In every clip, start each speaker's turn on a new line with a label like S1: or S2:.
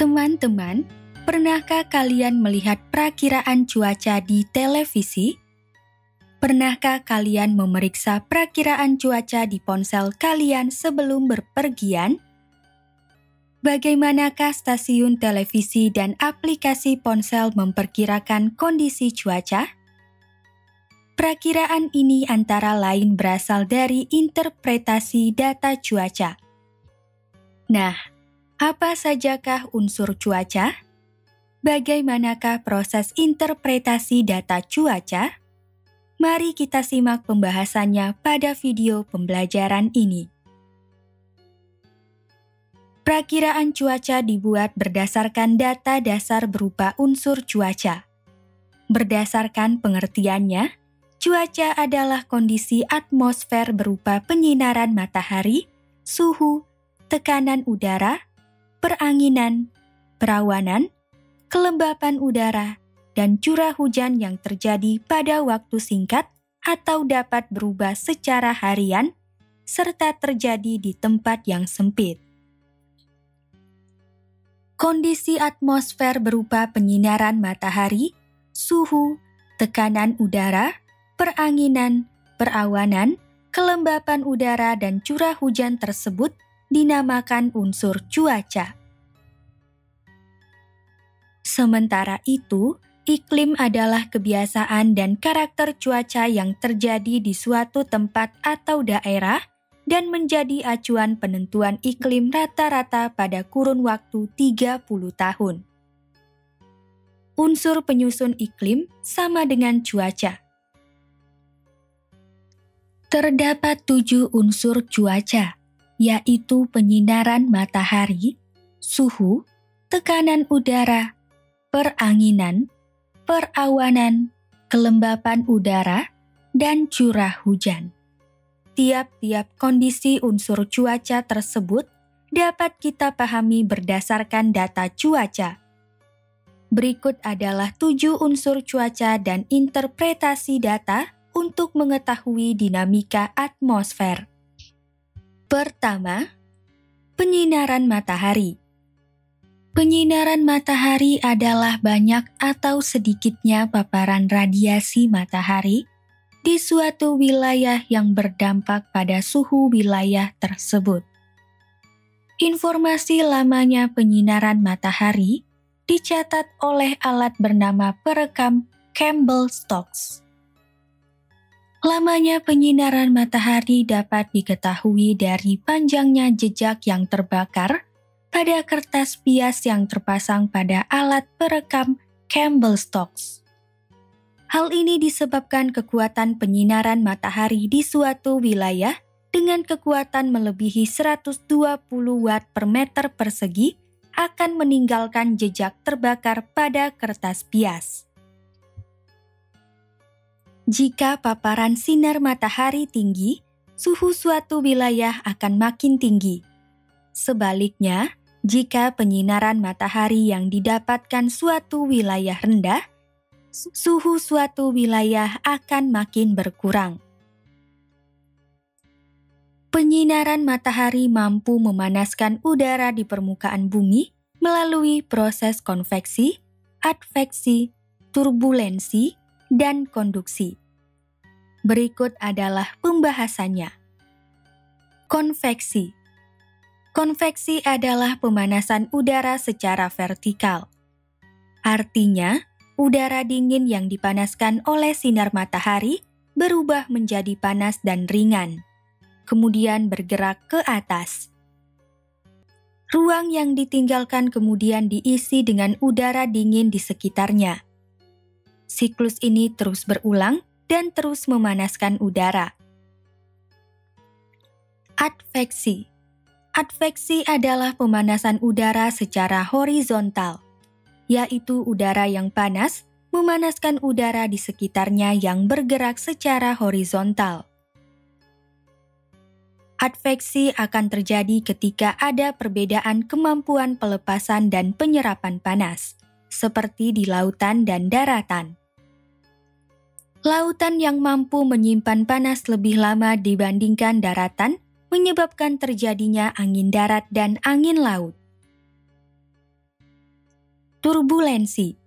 S1: Teman-teman, pernahkah kalian melihat perakiraan cuaca di televisi? Pernahkah kalian memeriksa perakiraan cuaca di ponsel kalian sebelum berpergian? Bagaimanakah stasiun televisi dan aplikasi ponsel memperkirakan kondisi cuaca? Perakiraan ini antara lain berasal dari interpretasi data cuaca. Nah, apa sajakah unsur cuaca? Bagaimanakah proses interpretasi data cuaca? Mari kita simak pembahasannya pada video pembelajaran ini. Perakiraan cuaca dibuat berdasarkan data dasar berupa unsur cuaca. Berdasarkan pengertiannya, cuaca adalah kondisi atmosfer berupa penyinaran matahari, suhu, tekanan udara, peranginan, perawanan, kelembapan udara, dan curah hujan yang terjadi pada waktu singkat atau dapat berubah secara harian, serta terjadi di tempat yang sempit. Kondisi atmosfer berupa penyinaran matahari, suhu, tekanan udara, peranginan, perawanan, kelembapan udara, dan curah hujan tersebut dinamakan unsur cuaca. Sementara itu, iklim adalah kebiasaan dan karakter cuaca yang terjadi di suatu tempat atau daerah dan menjadi acuan penentuan iklim rata-rata pada kurun waktu 30 tahun. Unsur penyusun iklim sama dengan cuaca. Terdapat 7 unsur cuaca, yaitu penyinaran matahari, suhu, tekanan udara, peranginan, perawanan, kelembapan udara, dan curah hujan. Tiap-tiap kondisi unsur cuaca tersebut dapat kita pahami berdasarkan data cuaca. Berikut adalah 7 unsur cuaca dan interpretasi data untuk mengetahui dinamika atmosfer. Pertama, penyinaran matahari. Penyinaran matahari adalah banyak atau sedikitnya paparan radiasi matahari di suatu wilayah yang berdampak pada suhu wilayah tersebut. Informasi lamanya penyinaran matahari dicatat oleh alat bernama perekam Campbell-Stokes. Lamanya penyinaran matahari dapat diketahui dari panjangnya jejak yang terbakar pada kertas bias yang terpasang pada alat perekam Campbell-Stokes. Hal ini disebabkan kekuatan penyinaran matahari di suatu wilayah dengan kekuatan melebihi 120 watt per meter persegi akan meninggalkan jejak terbakar pada kertas bias. Jika paparan sinar matahari tinggi, suhu suatu wilayah akan makin tinggi. Sebaliknya, jika penyinaran matahari yang didapatkan suatu wilayah rendah, suhu suatu wilayah akan makin berkurang. Penyinaran matahari mampu memanaskan udara di permukaan bumi melalui proses konveksi, adveksi, turbulensi, dan konduksi. Berikut adalah pembahasannya. Konveksi. Konveksi adalah pemanasan udara secara vertikal. Artinya, udara dingin yang dipanaskan oleh sinar matahari berubah menjadi panas dan ringan, kemudian bergerak ke atas. Ruang yang ditinggalkan kemudian diisi dengan udara dingin di sekitarnya. Siklus ini terus berulang dan terus memanaskan udara. Adveksi. Adveksi adalah pemanasan udara secara horizontal, yaitu udara yang panas memanaskan udara di sekitarnya yang bergerak secara horizontal. Adveksi akan terjadi ketika ada perbedaan kemampuan pelepasan dan penyerapan panas, seperti di lautan dan daratan. Lautan yang mampu menyimpan panas lebih lama dibandingkan daratan menyebabkan terjadinya angin darat dan angin laut. Turbulensi.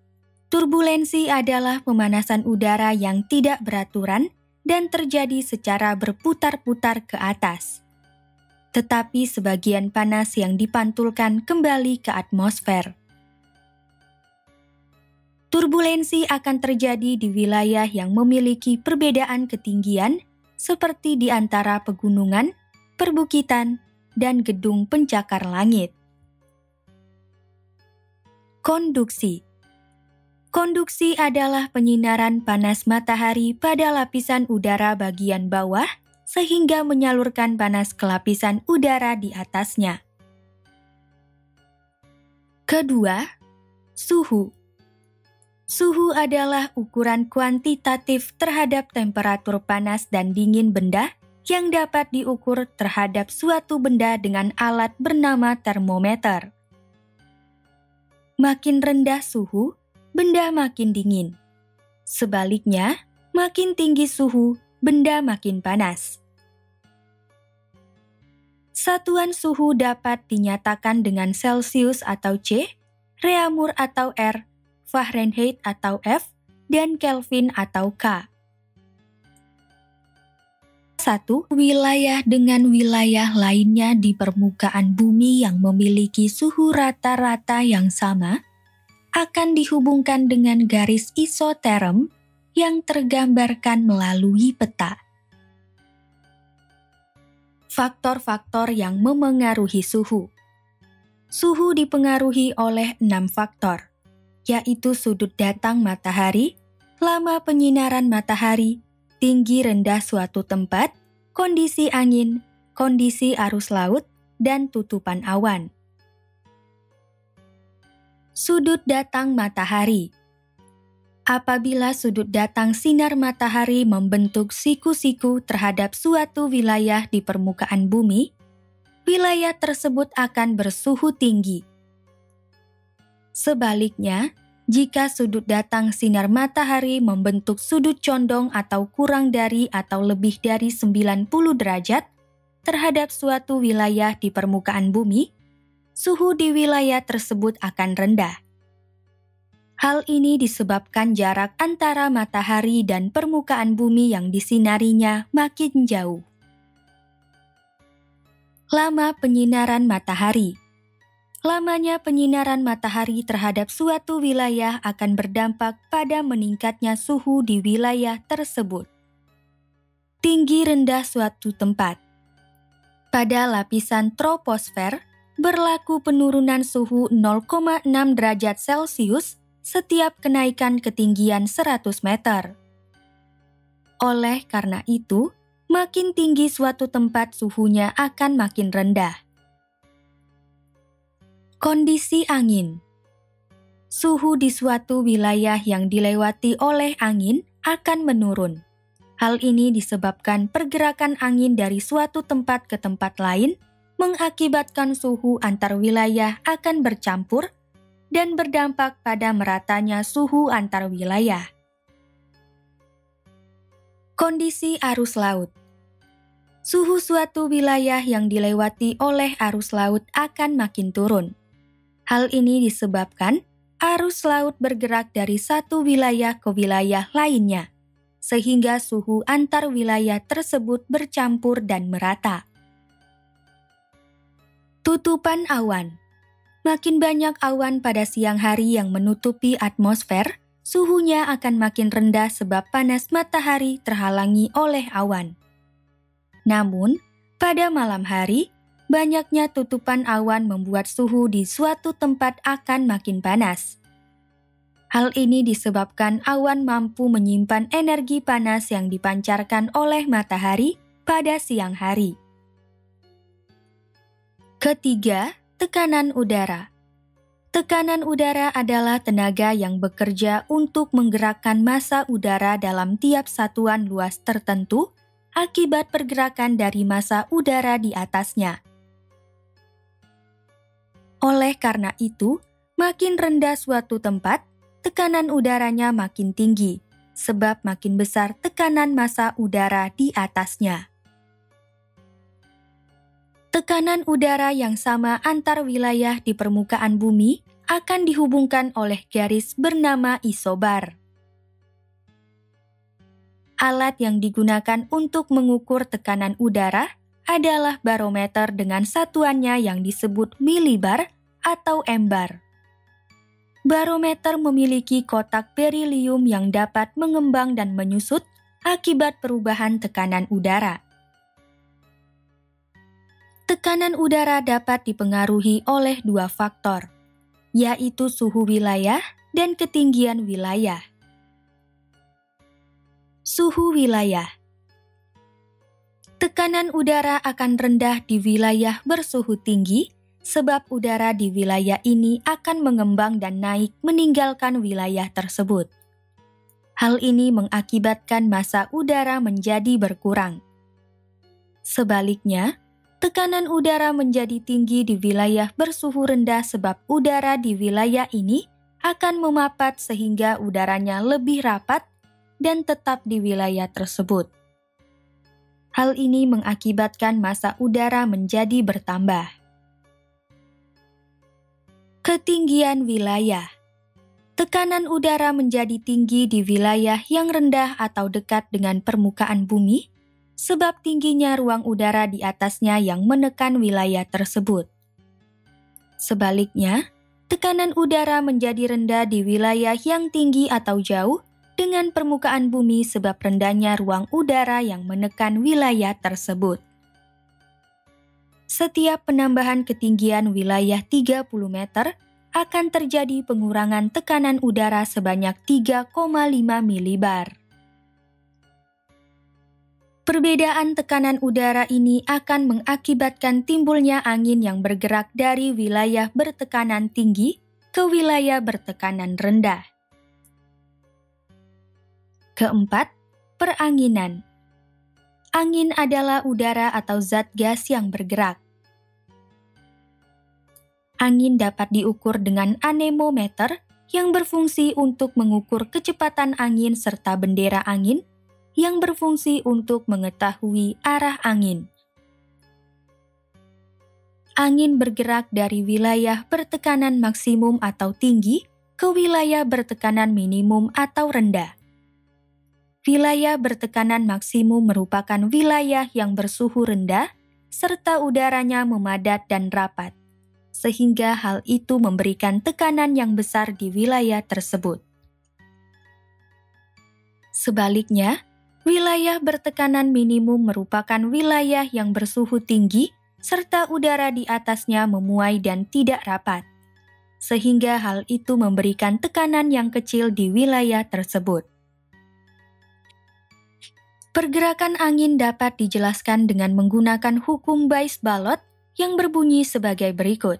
S1: Turbulensi adalah pemanasan udara yang tidak beraturan dan terjadi secara berputar-putar ke atas. Tetapi sebagian panas yang dipantulkan kembali ke atmosfer. Turbulensi akan terjadi di wilayah yang memiliki perbedaan ketinggian seperti di antara pegunungan, perbukitan, dan gedung pencakar langit. Konduksi. Konduksi adalah penyinaran panas matahari pada lapisan udara bagian bawah sehingga menyalurkan panas ke lapisan udara di atasnya. Kedua, suhu. Suhu adalah ukuran kuantitatif terhadap temperatur panas dan dingin benda yang dapat diukur terhadap suatu benda dengan alat bernama termometer. Makin rendah suhu, benda makin dingin. Sebaliknya, makin tinggi suhu, benda makin panas. Satuan suhu dapat dinyatakan dengan Celsius atau C, Reaumur atau R, Fahrenheit atau F, dan Kelvin atau K. 1. Wilayah dengan wilayah lainnya di permukaan bumi yang memiliki suhu rata-rata yang sama akan dihubungkan dengan garis isoterm yang tergambarkan melalui peta. Faktor-faktor yang memengaruhi suhu. Suhu dipengaruhi oleh 6 faktor, yaitu sudut datang matahari, lama penyinaran matahari, tinggi rendah suatu tempat, kondisi angin, kondisi arus laut, dan tutupan awan. Sudut datang matahari. Apabila sudut datang sinar matahari membentuk siku-siku terhadap suatu wilayah di permukaan bumi, wilayah tersebut akan bersuhu tinggi. Sebaliknya, jika sudut datang sinar matahari membentuk sudut condong atau kurang dari atau lebih dari 90 derajat terhadap suatu wilayah di permukaan bumi, suhu di wilayah tersebut akan rendah. Hal ini disebabkan jarak antara matahari dan permukaan bumi yang disinarinya makin jauh. Lama penyinaran matahari. Lamanya penyinaran matahari terhadap suatu wilayah akan berdampak pada meningkatnya suhu di wilayah tersebut. Tinggi rendah suatu tempat. Pada lapisan troposfer, berlaku penurunan suhu 0,6 derajat Celcius setiap kenaikan ketinggian 100 meter. Oleh karena itu, makin tinggi suatu tempat suhunya akan makin rendah. Kondisi angin. Suhu di suatu wilayah yang dilewati oleh angin akan menurun. Hal ini disebabkan pergerakan angin dari suatu tempat ke tempat lain mengakibatkan suhu antar wilayah akan bercampur dan berdampak pada meratanya suhu antar wilayah. Kondisi arus laut. Suhu suatu wilayah yang dilewati oleh arus laut akan makin turun. Hal ini disebabkan arus laut bergerak dari satu wilayah ke wilayah lainnya, sehingga suhu antar wilayah tersebut bercampur dan merata. Tutupan awan. Makin banyak awan pada siang hari yang menutupi atmosfer, suhunya akan makin rendah sebab panas matahari terhalangi oleh awan. Namun, pada malam hari, banyaknya tutupan awan membuat suhu di suatu tempat akan makin panas. Hal ini disebabkan awan mampu menyimpan energi panas yang dipancarkan oleh matahari pada siang hari. Ketiga, tekanan udara. Tekanan udara adalah tenaga yang bekerja untuk menggerakkan massa udara dalam tiap satuan luas tertentu akibat pergerakan dari massa udara di atasnya. Oleh karena itu, makin rendah suatu tempat, tekanan udaranya makin tinggi, sebab makin besar tekanan massa udara di atasnya. Tekanan udara yang sama antar wilayah di permukaan bumi akan dihubungkan oleh garis bernama isobar. Alat yang digunakan untuk mengukur tekanan udara adalah barometer dengan satuannya yang disebut milibar atau embar. Barometer memiliki kotak berilium yang dapat mengembang dan menyusut akibat perubahan tekanan udara. Tekanan udara dapat dipengaruhi oleh dua faktor, yaitu suhu wilayah dan ketinggian wilayah. Suhu wilayah. Tekanan udara akan rendah di wilayah bersuhu tinggi sebab udara di wilayah ini akan mengembang dan naik meninggalkan wilayah tersebut. Hal ini mengakibatkan massa udara menjadi berkurang. Sebaliknya, tekanan udara menjadi tinggi di wilayah bersuhu rendah sebab udara di wilayah ini akan memapat sehingga udaranya lebih rapat dan tetap di wilayah tersebut. Hal ini mengakibatkan massa udara menjadi bertambah. Ketinggian wilayah. Tekanan udara menjadi tinggi di wilayah yang rendah atau dekat dengan permukaan bumi, sebab tingginya ruang udara di atasnya yang menekan wilayah tersebut. Sebaliknya, tekanan udara menjadi rendah di wilayah yang tinggi atau jauh dengan permukaan bumi sebab rendahnya ruang udara yang menekan wilayah tersebut. Setiap penambahan ketinggian wilayah 30 meter akan terjadi pengurangan tekanan udara sebanyak 3,5 milibar. Perbedaan tekanan udara ini akan mengakibatkan timbulnya angin yang bergerak dari wilayah bertekanan tinggi ke wilayah bertekanan rendah. Keempat, peranginan. Angin adalah udara atau zat gas yang bergerak. Angin dapat diukur dengan anemometer yang berfungsi untuk mengukur kecepatan angin serta bendera angin yang berfungsi untuk mengetahui arah angin. Angin bergerak dari wilayah bertekanan maksimum atau tinggi ke wilayah bertekanan minimum atau rendah. Wilayah bertekanan maksimum merupakan wilayah yang bersuhu rendah serta udaranya memadat dan rapat, sehingga hal itu memberikan tekanan yang besar di wilayah tersebut. Sebaliknya, wilayah bertekanan minimum merupakan wilayah yang bersuhu tinggi serta udara di atasnya memuai dan tidak rapat, sehingga hal itu memberikan tekanan yang kecil di wilayah tersebut. Pergerakan angin dapat dijelaskan dengan menggunakan hukum Weis-Ballot yang berbunyi sebagai berikut.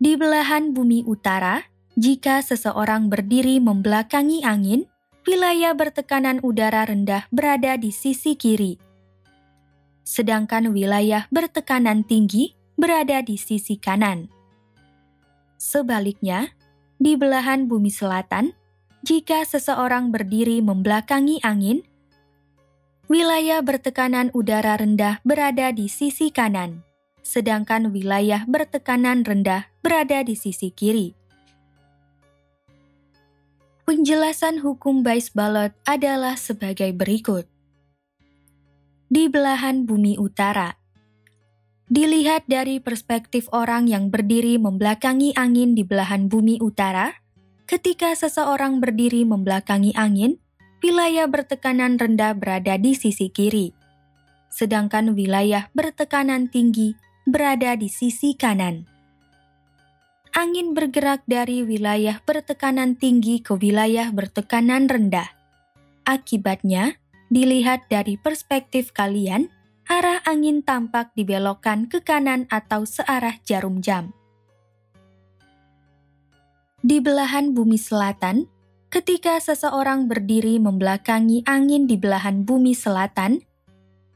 S1: Di belahan bumi utara, jika seseorang berdiri membelakangi angin, wilayah bertekanan udara rendah berada di sisi kiri, sedangkan wilayah bertekanan tinggi berada di sisi kanan. Sebaliknya, di belahan bumi selatan, jika seseorang berdiri membelakangi angin, wilayah bertekanan udara rendah berada di sisi kanan, sedangkan wilayah bertekanan rendah berada di sisi kiri. Penjelasan hukum Weis-Ballot adalah sebagai berikut. Di belahan bumi utara, dilihat dari perspektif orang yang berdiri membelakangi angin di belahan bumi utara, ketika seseorang berdiri membelakangi angin, wilayah bertekanan rendah berada di sisi kiri, sedangkan wilayah bertekanan tinggi berada di sisi kanan. Angin bergerak dari wilayah bertekanan tinggi ke wilayah bertekanan rendah. Akibatnya, dilihat dari perspektif kalian, arah angin tampak dibelokkan ke kanan atau searah jarum jam. Di belahan bumi selatan, ketika seseorang berdiri membelakangi angin di belahan bumi selatan,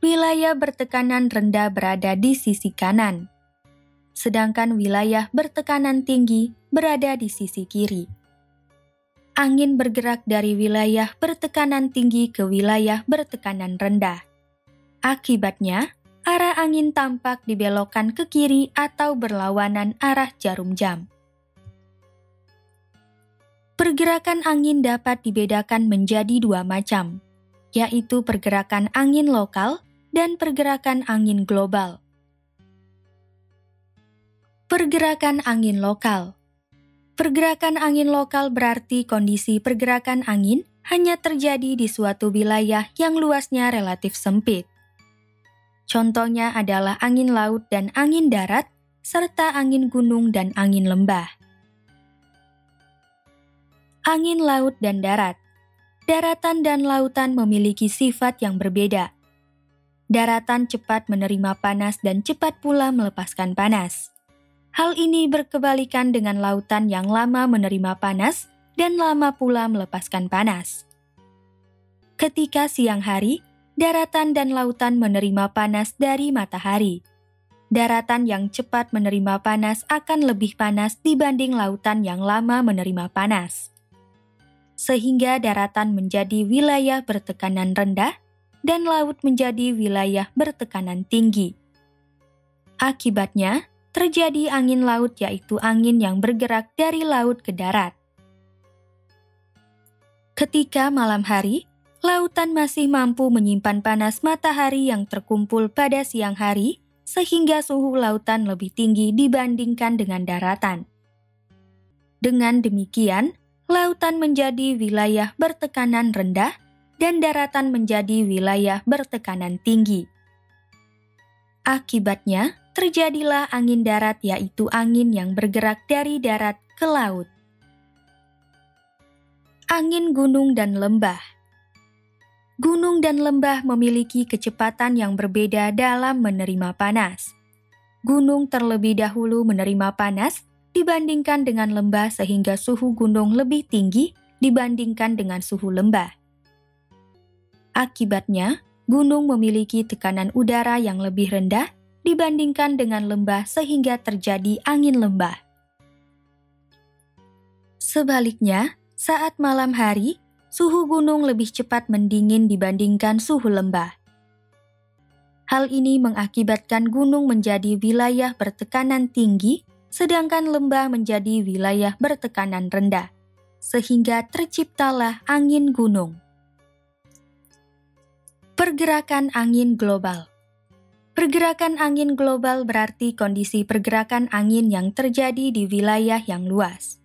S1: wilayah bertekanan rendah berada di sisi kanan, sedangkan wilayah bertekanan tinggi berada di sisi kiri. Angin bergerak dari wilayah bertekanan tinggi ke wilayah bertekanan rendah. Akibatnya, arah angin tampak dibelokkan ke kiri atau berlawanan arah jarum jam. Pergerakan angin dapat dibedakan menjadi dua macam, yaitu pergerakan angin lokal dan pergerakan angin global. Pergerakan angin lokal. Pergerakan angin lokal berarti kondisi pergerakan angin hanya terjadi di suatu wilayah yang luasnya relatif sempit. Contohnya adalah angin laut dan angin darat, serta angin gunung dan angin lembah. Angin laut dan darat. Daratan dan lautan memiliki sifat yang berbeda. Daratan cepat menerima panas dan cepat pula melepaskan panas. Hal ini berkebalikan dengan lautan yang lama menerima panas dan lama pula melepaskan panas. Ketika siang hari, daratan dan lautan menerima panas dari matahari. Daratan yang cepat menerima panas akan lebih panas dibanding lautan yang lama menerima panas, sehingga daratan menjadi wilayah bertekanan rendah dan laut menjadi wilayah bertekanan tinggi. Akibatnya, terjadi angin laut, yaitu angin yang bergerak dari laut ke darat. Ketika malam hari, lautan masih mampu menyimpan panas matahari yang terkumpul pada siang hari, sehingga suhu lautan lebih tinggi dibandingkan dengan daratan. Dengan demikian, lautan menjadi wilayah bertekanan rendah dan daratan menjadi wilayah bertekanan tinggi. Akibatnya, terjadilah angin darat, yaitu angin yang bergerak dari darat ke laut. Angin gunung dan lembah. Gunung dan lembah memiliki kecepatan yang berbeda dalam menerima panas. Gunung terlebih dahulu menerima panas dibandingkan dengan lembah, sehingga suhu gunung lebih tinggi dibandingkan dengan suhu lembah. Akibatnya, gunung memiliki tekanan udara yang lebih rendah dibandingkan dengan lembah, sehingga terjadi angin lembah. Sebaliknya, saat malam hari, suhu gunung lebih cepat mendingin dibandingkan suhu lembah. Hal ini mengakibatkan gunung menjadi wilayah bertekanan tinggi, sedangkan lembah menjadi wilayah bertekanan rendah, sehingga terciptalah angin gunung. Pergerakan angin global. Pergerakan angin global berarti kondisi pergerakan angin yang terjadi di wilayah yang luas.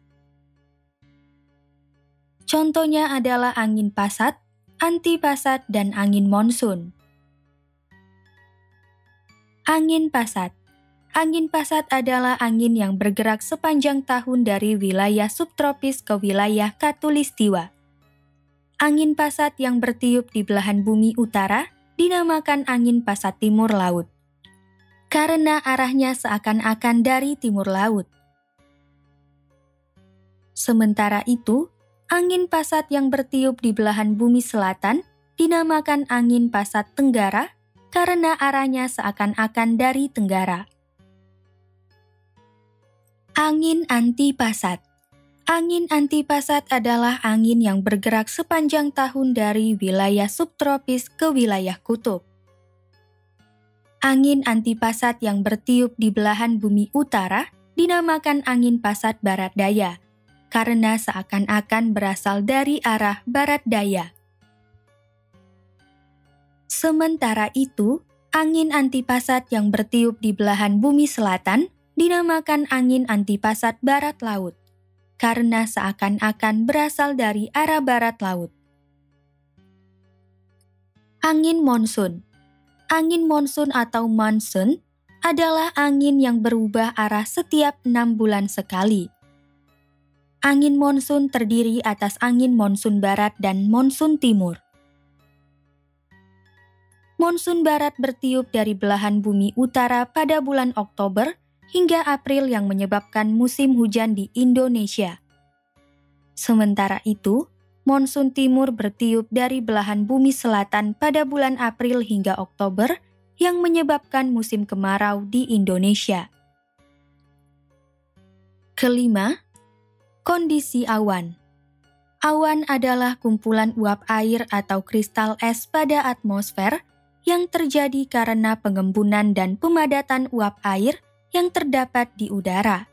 S1: Contohnya adalah angin pasat, antipasat, dan angin monsun. Angin pasat. Angin pasat adalah angin yang bergerak sepanjang tahun dari wilayah subtropis ke wilayah khatulistiwa. Angin pasat yang bertiup di belahan bumi utara dinamakan angin pasat timur laut, karena arahnya seakan-akan dari timur laut. Sementara itu, angin pasat yang bertiup di belahan bumi selatan dinamakan angin pasat tenggara, karena arahnya seakan-akan dari tenggara. Angin antipasat. Angin antipasat adalah angin yang bergerak sepanjang tahun dari wilayah subtropis ke wilayah kutub. Angin antipasat yang bertiup di belahan bumi utara dinamakan angin pasat barat daya, karena seakan-akan berasal dari arah barat daya. Sementara itu, angin antipasat yang bertiup di belahan bumi selatan dinamakan angin antipasat barat laut, karena seakan-akan berasal dari arah barat laut. Angin monsun. Angin monsun atau monsoon adalah angin yang berubah arah setiap 6 bulan sekali. Angin monsun terdiri atas angin monsun barat dan monsun timur. Monsun barat bertiup dari belahan bumi utara pada bulan Oktober hingga April yang menyebabkan musim hujan di Indonesia. Sementara itu, monsun timur bertiup dari belahan bumi selatan pada bulan April hingga Oktober yang menyebabkan musim kemarau di Indonesia. Kelima, kondisi awan. Awan adalah kumpulan uap air atau kristal es pada atmosfer yang terjadi karena pengembunan dan pemadatan uap air yang terdapat di udara.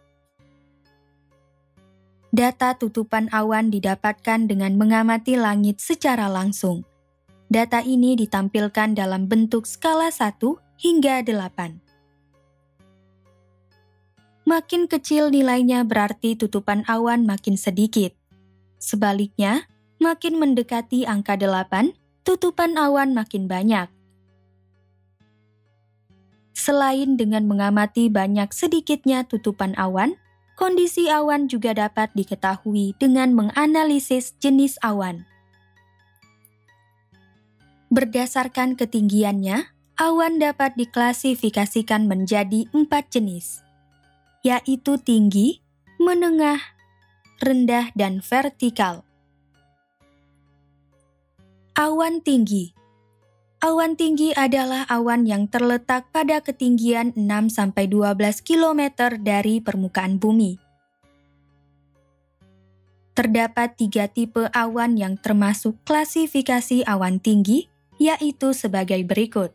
S1: Data tutupan awan didapatkan dengan mengamati langit secara langsung. Data ini ditampilkan dalam bentuk skala 1 hingga 8. Makin kecil nilainya berarti tutupan awan makin sedikit. Sebaliknya, makin mendekati angka 8, tutupan awan makin banyak. Selain dengan mengamati banyak sedikitnya tutupan awan, kondisi awan juga dapat diketahui dengan menganalisis jenis awan. Berdasarkan ketinggiannya, awan dapat diklasifikasikan menjadi 4 jenis, yaitu tinggi, menengah, rendah, dan vertikal. Awan tinggi. Awan tinggi adalah awan yang terletak pada ketinggian 6-12 km dari permukaan bumi. Terdapat 3 tipe awan yang termasuk klasifikasi awan tinggi, yaitu sebagai berikut.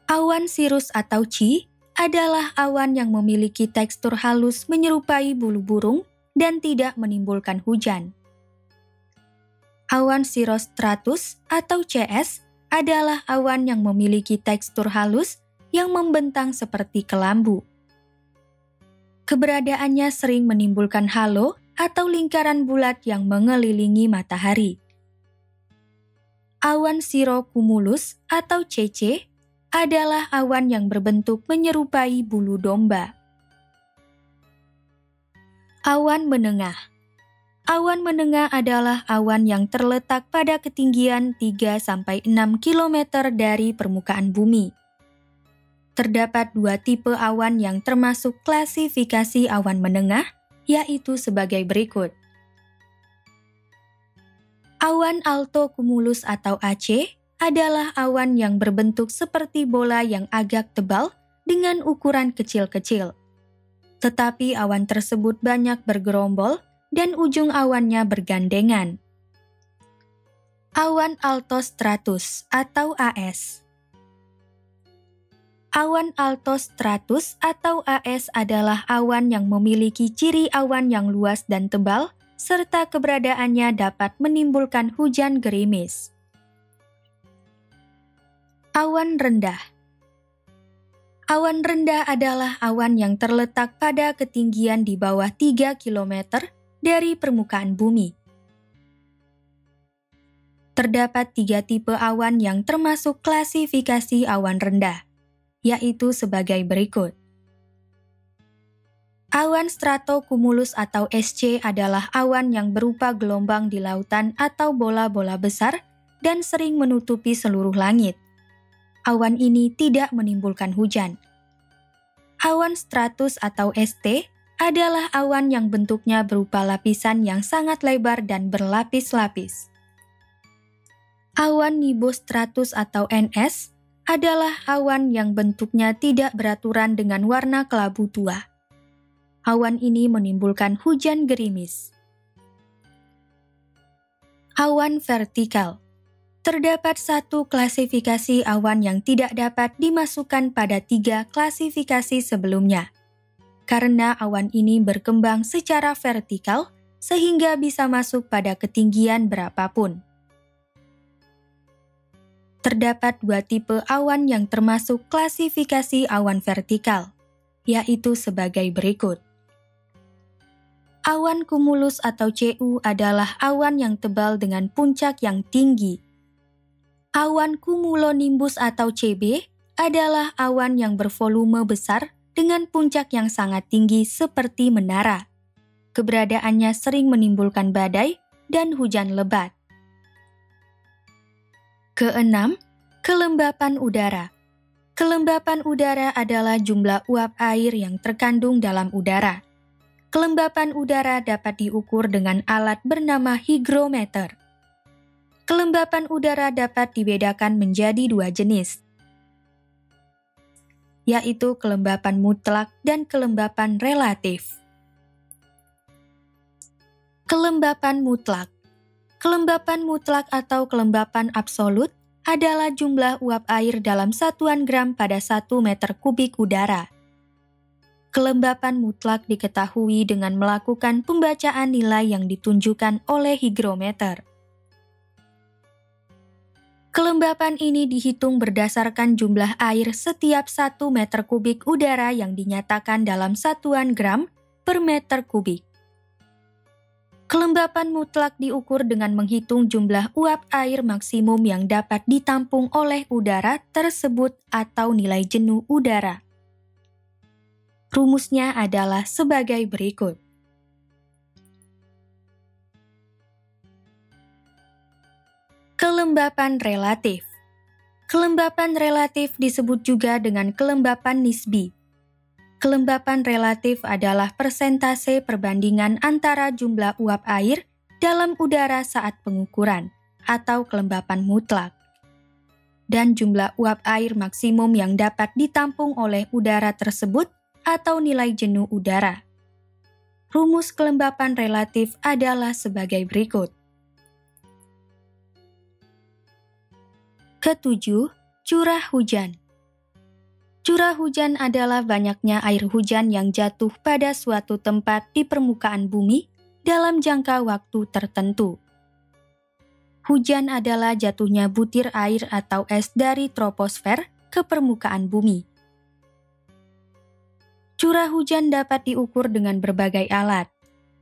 S1: Awan sirus atau C adalah awan yang memiliki tekstur halus menyerupai bulu burung dan tidak menimbulkan hujan. Awan cirrostratus atau CS adalah awan yang memiliki tekstur halus yang membentang seperti kelambu. Keberadaannya sering menimbulkan halo atau lingkaran bulat yang mengelilingi matahari. Awan cirrocumulus atau CC adalah awan yang berbentuk menyerupai bulu domba. Awan menengah. Awan menengah adalah awan yang terletak pada ketinggian 3-6 km dari permukaan bumi. Terdapat 2 tipe awan yang termasuk klasifikasi awan menengah, yaitu sebagai berikut. Awan altocumulus atau AC adalah awan yang berbentuk seperti bola yang agak tebal dengan ukuran kecil-kecil. Tetapi awan tersebut banyak bergerombol dan ujung awannya bergandengan. Awan altostratus atau AS. Awan altostratus atau AS adalah awan yang memiliki ciri awan yang luas dan tebal, serta keberadaannya dapat menimbulkan hujan gerimis. Awan rendah. Awan rendah adalah awan yang terletak pada ketinggian di bawah 3 km dari permukaan bumi. Terdapat 3 tipe awan yang termasuk klasifikasi awan rendah, yaitu sebagai berikut. Awan stratocumulus atau SC adalah awan yang berupa gelombang di lautan atau bola-bola besar dan sering menutupi seluruh langit. Awan ini tidak menimbulkan hujan. Awan stratus atau ST adalah awan yang bentuknya berupa lapisan yang sangat lebar dan berlapis-lapis. Awan nibostratus atau NS adalah awan yang bentuknya tidak beraturan dengan warna kelabu tua. Awan ini menimbulkan hujan gerimis. Awan vertikal. Terdapat 1 klasifikasi awan yang tidak dapat dimasukkan pada 3 klasifikasi sebelumnya, karena awan ini berkembang secara vertikal sehingga bisa masuk pada ketinggian berapapun. Terdapat 2 tipe awan yang termasuk klasifikasi awan vertikal, yaitu sebagai berikut. Awan cumulus atau CU adalah awan yang tebal dengan puncak yang tinggi. Awan cumulonimbus atau CB adalah awan yang bervolume besar dengan puncak yang sangat tinggi seperti menara. Keberadaannya sering menimbulkan badai dan hujan lebat. Keenam, kelembapan udara. Kelembapan udara adalah jumlah uap air yang terkandung dalam udara. Kelembapan udara dapat diukur dengan alat bernama hygrometer. Kelembapan udara dapat dibedakan menjadi 2 jenis, yaitu kelembapan mutlak dan kelembapan relatif. Kelembapan mutlak. Kelembapan mutlak atau kelembapan absolut adalah jumlah uap air dalam satuan gram pada 1 meter kubik udara. Kelembapan mutlak diketahui dengan melakukan pembacaan nilai yang ditunjukkan oleh hygrometer. Kelembapan ini dihitung berdasarkan jumlah air setiap 1 meter kubik udara yang dinyatakan dalam satuan gram per meter kubik. Kelembapan mutlak diukur dengan menghitung jumlah uap air maksimum yang dapat ditampung oleh udara tersebut atau nilai jenuh udara. Rumusnya adalah sebagai berikut. Kelembapan relatif. Kelembapan relatif disebut juga dengan kelembapan nisbi. Kelembapan relatif adalah persentase perbandingan antara jumlah uap air dalam udara saat pengukuran, atau kelembapan mutlak, dan jumlah uap air maksimum yang dapat ditampung oleh udara tersebut atau nilai jenuh udara. Rumus kelembapan relatif adalah sebagai berikut. Ketujuh, curah hujan. Curah hujan adalah banyaknya air hujan yang jatuh pada suatu tempat di permukaan bumi dalam jangka waktu tertentu. Hujan adalah jatuhnya butir air atau es dari troposfer ke permukaan bumi. Curah hujan dapat diukur dengan berbagai alat.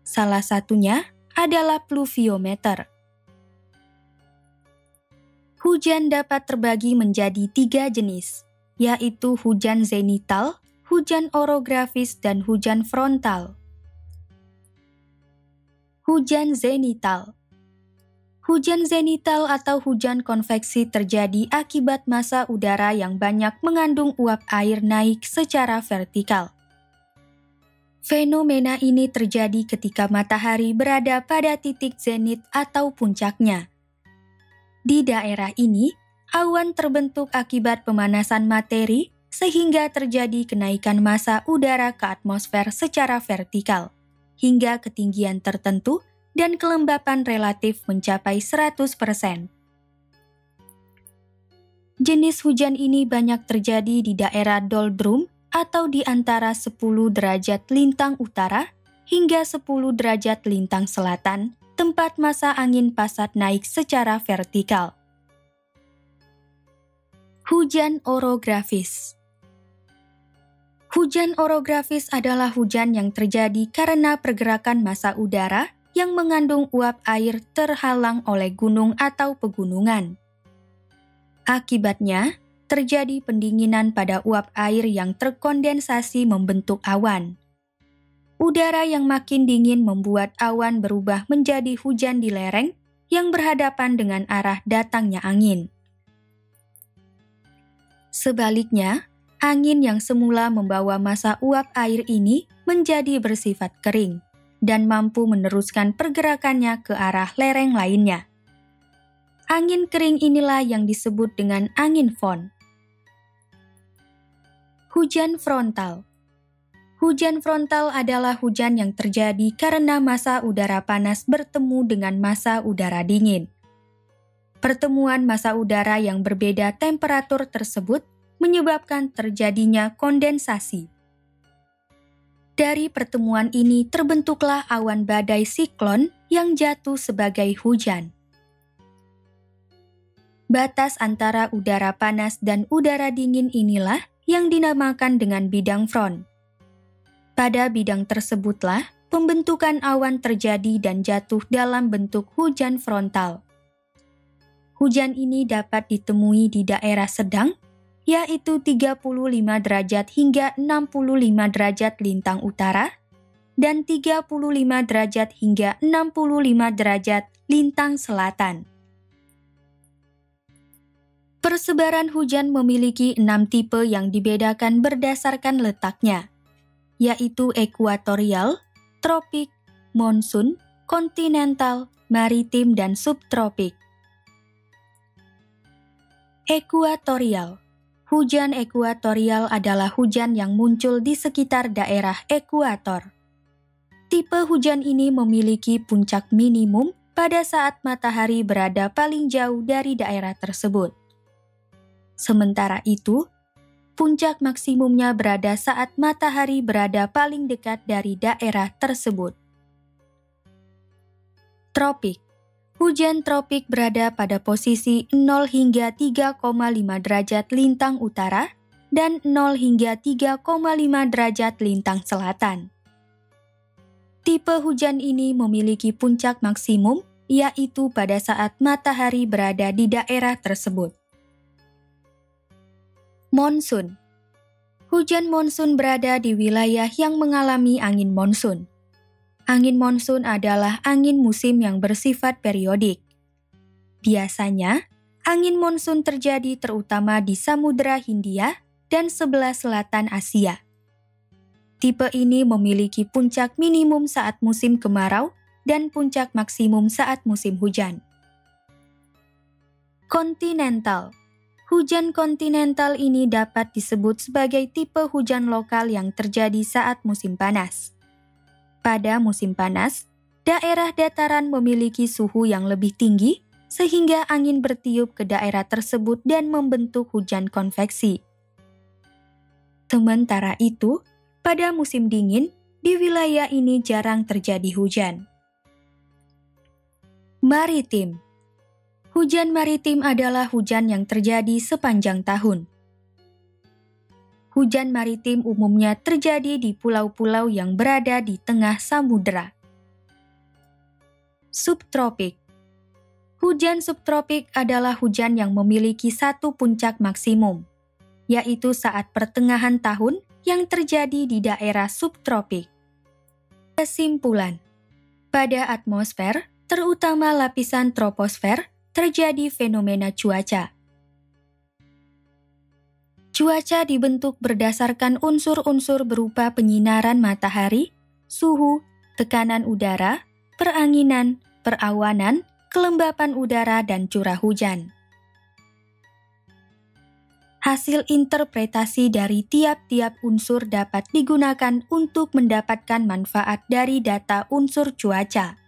S1: Salah satunya adalah pluviometer. Hujan dapat terbagi menjadi 3 jenis, yaitu hujan zenital, hujan orografis, dan hujan frontal. Hujan zenital. Hujan zenital atau hujan konveksi terjadi akibat massa udara yang banyak mengandung uap air naik secara vertikal. Fenomena ini terjadi ketika matahari berada pada titik zenit atau puncaknya. Di daerah ini, awan terbentuk akibat pemanasan materi sehingga terjadi kenaikan massa udara ke atmosfer secara vertikal hingga ketinggian tertentu dan kelembapan relatif mencapai 100%. Jenis hujan ini banyak terjadi di daerah doldrum atau di antara 10 derajat lintang utara hingga 10 derajat lintang selatan, tempat massa angin pasat naik secara vertikal. Hujan orografis. Hujan orografis adalah hujan yang terjadi karena pergerakan massa udara yang mengandung uap air terhalang oleh gunung atau pegunungan. Akibatnya, terjadi pendinginan pada uap air yang terkondensasi membentuk awan. Udara yang makin dingin membuat awan berubah menjadi hujan di lereng yang berhadapan dengan arah datangnya angin. Sebaliknya, angin yang semula membawa massa uap air ini menjadi bersifat kering dan mampu meneruskan pergerakannya ke arah lereng lainnya. Angin kering inilah yang disebut dengan angin fon. Hujan frontal. Hujan frontal adalah hujan yang terjadi karena massa udara panas bertemu dengan massa udara dingin. Pertemuan massa udara yang berbeda temperatur tersebut menyebabkan terjadinya kondensasi. Dari pertemuan ini terbentuklah awan badai siklon yang jatuh sebagai hujan. Batas antara udara panas dan udara dingin inilah yang dinamakan dengan bidang front. Pada bidang tersebutlah pembentukan awan terjadi dan jatuh dalam bentuk hujan frontal. Hujan ini dapat ditemui di daerah sedang, yaitu 35 derajat hingga 65 derajat lintang utara, dan 35 derajat hingga 65 derajat lintang selatan. Persebaran hujan memiliki 6 tipe yang dibedakan berdasarkan letaknya, yaitu ekuatorial, tropik, monsun, kontinental, maritim, dan subtropik. Ekuatorial. Hujan ekuatorial adalah hujan yang muncul di sekitar daerah ekuator. Tipe hujan ini memiliki puncak minimum pada saat matahari berada paling jauh dari daerah tersebut. Sementara itu, Puncak maksimumnya berada saat matahari berada paling dekat dari daerah tersebut. Tropik. Hujan tropik berada pada posisi 0 hingga 3,5 derajat lintang utara dan 0 hingga 3,5 derajat lintang selatan. Tipe hujan ini memiliki puncak maksimum, yaitu pada saat matahari berada di daerah tersebut. Monsun. Hujan monsun berada di wilayah yang mengalami angin monsun. Angin monsun adalah angin musim yang bersifat periodik. Biasanya, angin monsun terjadi terutama di Samudra Hindia dan sebelah selatan Asia. Tipe ini memiliki puncak minimum saat musim kemarau dan puncak maksimum saat musim hujan. Kontinental. Hujan kontinental ini dapat disebut sebagai tipe hujan lokal yang terjadi saat musim panas. Pada musim panas, daerah dataran memiliki suhu yang lebih tinggi sehingga angin bertiup ke daerah tersebut dan membentuk hujan konveksi. Sementara itu, pada musim dingin, di wilayah ini jarang terjadi hujan. Maritim. Hujan maritim adalah hujan yang terjadi sepanjang tahun. Hujan maritim umumnya terjadi di pulau-pulau yang berada di tengah samudera. Subtropik. Hujan subtropik adalah hujan yang memiliki satu puncak maksimum, yaitu saat pertengahan tahun yang terjadi di daerah subtropik. Kesimpulan, pada atmosfer, terutama lapisan troposfer, terjadi fenomena cuaca. Cuaca dibentuk berdasarkan unsur-unsur berupa penyinaran matahari, suhu, tekanan udara, peranginan, perawanan, kelembapan udara, dan curah hujan. Hasil interpretasi dari tiap-tiap unsur dapat digunakan untuk mendapatkan manfaat dari data unsur cuaca.